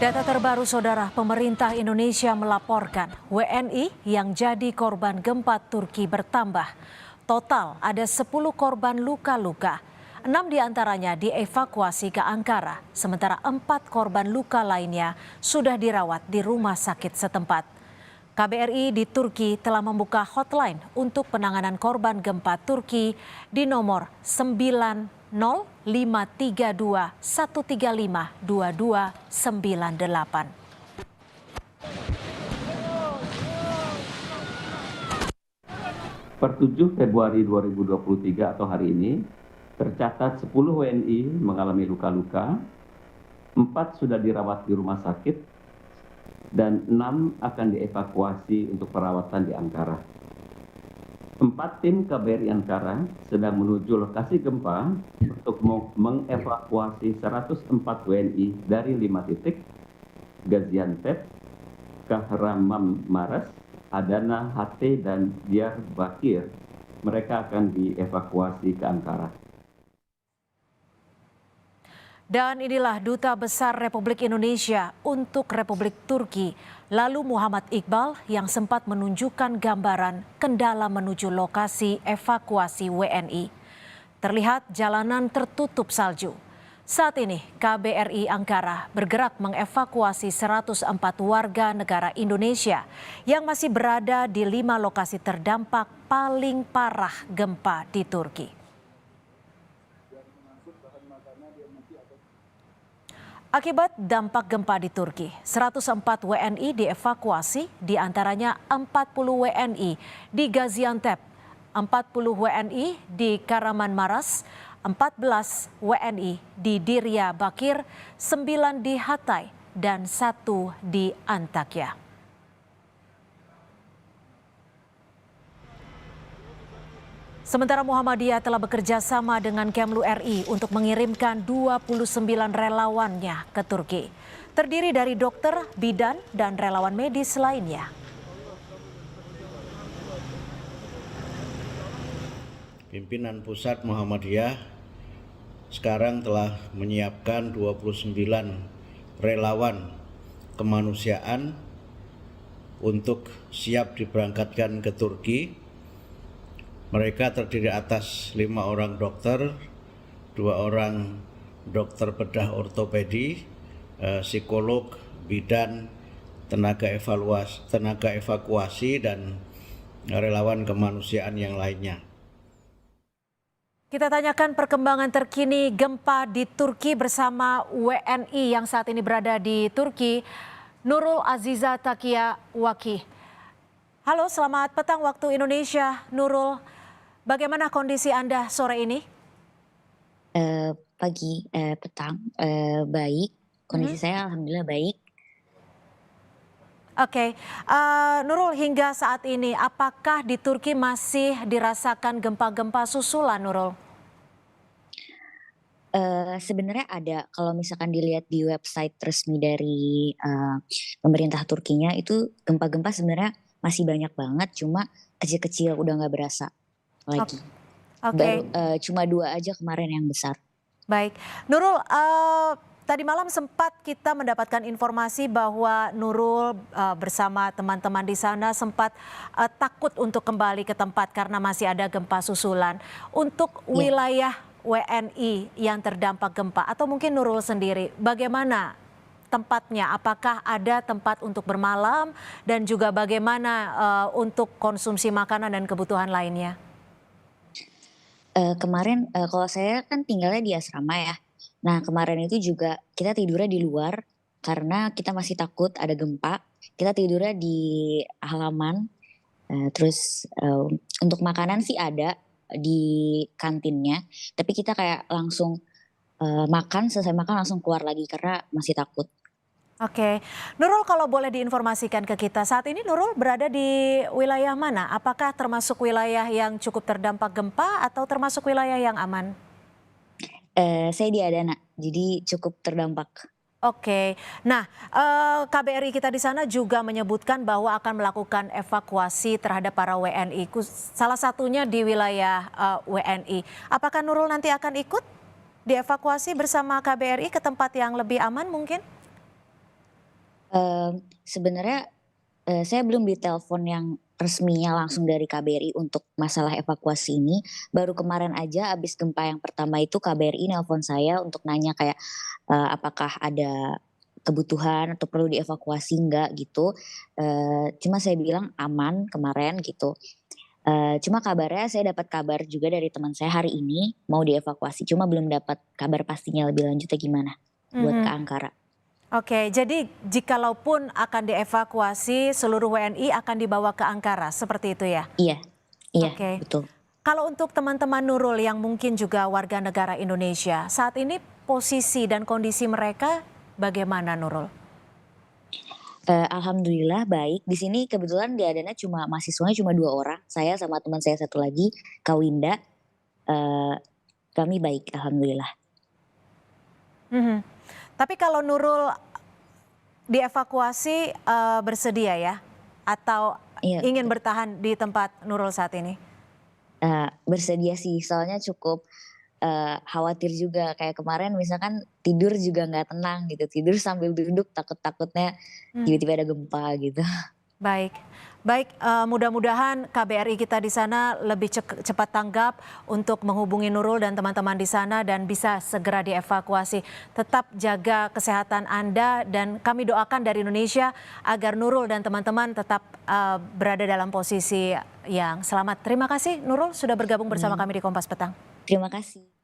Data terbaru saudara, pemerintah Indonesia melaporkan WNI yang jadi korban gempa Turki bertambah. Total ada 10 korban luka-luka. 6 diantaranya dievakuasi ke Ankara, sementara 4 korban luka lainnya sudah dirawat di rumah sakit setempat. KBRI di Turki telah membuka hotline untuk penanganan korban gempa Turki di nomor 905321352298. Per 7 Februari 2023 atau hari ini, tercatat 10 WNI mengalami luka-luka, 4 sudah dirawat di rumah sakit, dan 6 akan dievakuasi untuk perawatan di Ankara. 4 tim KBRI Ankara sedang menuju lokasi gempa untuk mengevakuasi 104 WNI dari 5 titik, Gaziantep, Kahramanmaras, Adana, Hatay, dan Diyarbakir. Mereka akan dievakuasi ke Ankara. Dan inilah Duta Besar Republik Indonesia untuk Republik Turki, lalu Muhammad Iqbal yang sempat menunjukkan gambaran kendala menuju lokasi evakuasi WNI. Terlihat jalanan tertutup salju. Saat ini KBRI Ankara bergerak mengevakuasi 104 warga negara Indonesia yang masih berada di 5 lokasi terdampak paling parah gempa di Turki. Akibat dampak gempa di Turki, 104 WNI dievakuasi, diantaranya 40 WNI di Gaziantep, 40 WNI di Kahramanmaras, 14 WNI di Diyarbakir, 9 di Hatay, dan 1 di Antakya. Sementara Muhammadiyah telah bekerja sama dengan Kemlu RI untuk mengirimkan 29 relawannya ke Turki. Terdiri dari dokter, bidan, dan relawan medis lainnya. Pimpinan Pusat Muhammadiyah sekarang telah menyiapkan 29 relawan kemanusiaan untuk siap diberangkatkan ke Turki. Mereka terdiri atas 5 orang dokter, 2 orang dokter bedah ortopedi, psikolog, bidan, tenaga evakuasi, dan relawan kemanusiaan yang lainnya. Kita tanyakan perkembangan terkini gempa di Turki bersama WNI yang saat ini berada di Turki, Nurul Aziza Takia Waki. Halo, selamat petang waktu Indonesia, Nurul. Bagaimana kondisi Anda sore ini? Petang, baik. Kondisi saya alhamdulillah baik. Oke, Nurul, hingga saat ini apakah di Turki masih dirasakan gempa-gempa susulan, Nurul? Sebenarnya ada, kalau misalkan dilihat di website resmi dari pemerintah Turkinya, itu gempa-gempa sebenarnya masih banyak banget, cuma kecil-kecil, udah nggak berasa lagi. Baru cuma 2 aja kemarin yang besar. Baik, Nurul, tadi malam sempat kita mendapatkan informasi bahwa Nurul bersama teman-teman di sana sempat takut untuk kembali ke tempat karena masih ada gempa susulan. Untuk wilayah WNI yang terdampak gempa, atau mungkin Nurul sendiri, bagaimana tempatnya? Apakah ada tempat untuk bermalam dan juga bagaimana untuk konsumsi makanan dan kebutuhan lainnya? Kemarin kalau saya kan tinggalnya di asrama ya. Nah kemarin itu juga kita tidurnya di luar karena kita masih takut ada gempa. Kita tidurnya di halaman. Terus untuk makanan sih ada di kantinnya. Tapi kita kayak langsung selesai makan langsung keluar lagi karena masih takut. Oke, Nurul, kalau boleh diinformasikan ke kita, saat ini Nurul berada di wilayah mana? Apakah termasuk wilayah yang cukup terdampak gempa atau termasuk wilayah yang aman? Saya di Adana, jadi cukup terdampak. Oke, nah KBRI kita di sana juga menyebutkan bahwa akan melakukan evakuasi terhadap para WNI, salah satunya di wilayah WNI. Apakah Nurul nanti akan ikut dievakuasi bersama KBRI ke tempat yang lebih aman mungkin? Sebenarnya, saya belum ditelepon yang resminya langsung dari KBRI untuk masalah evakuasi ini. Baru kemarin aja abis gempa yang pertama itu KBRI nelpon saya untuk nanya kayak, apakah ada kebutuhan atau perlu dievakuasi enggak gitu. Cuma saya bilang aman kemarin gitu. Cuma kabarnya saya dapat kabar juga dari teman saya hari ini mau dievakuasi, cuma belum dapat kabar pastinya lebih lanjutnya gimana buat ke Mhm. Ankara. Oke, jadi jikalaupun akan dievakuasi, seluruh WNI akan dibawa ke Ankara, seperti itu ya? Iya, iya, Oke. betul. Kalau untuk teman-teman Nurul yang mungkin juga warga negara Indonesia, saat ini posisi dan kondisi mereka bagaimana Nurul? Alhamdulillah baik. Di sini kebetulan diadanya cuma mahasiswanya cuma 2 orang, saya sama teman saya satu lagi, Kak Winda, eee, kami baik alhamdulillah. Mhm. Tapi kalau Nurul dievakuasi, bersedia ya? Atau Iya, ingin bertahan di tempat Nurul saat ini? bersedia sih soalnya cukup, khawatir juga kayak kemarin misalkan tidur juga nggak tenang gitu, tidur sambil duduk takut-takutnya Hmm. tiba-tiba ada gempa gitu. Baik, baik, mudah-mudahan KBRI kita di sana lebih cepat tanggap untuk menghubungi Nurul dan teman-teman di sana dan bisa segera dievakuasi. Tetap jaga kesehatan Anda dan kami doakan dari Indonesia agar Nurul dan teman-teman tetap berada dalam posisi yang selamat. Terima kasih Nurul sudah bergabung bersama Amin. kami di Kompas Petang. Terima kasih.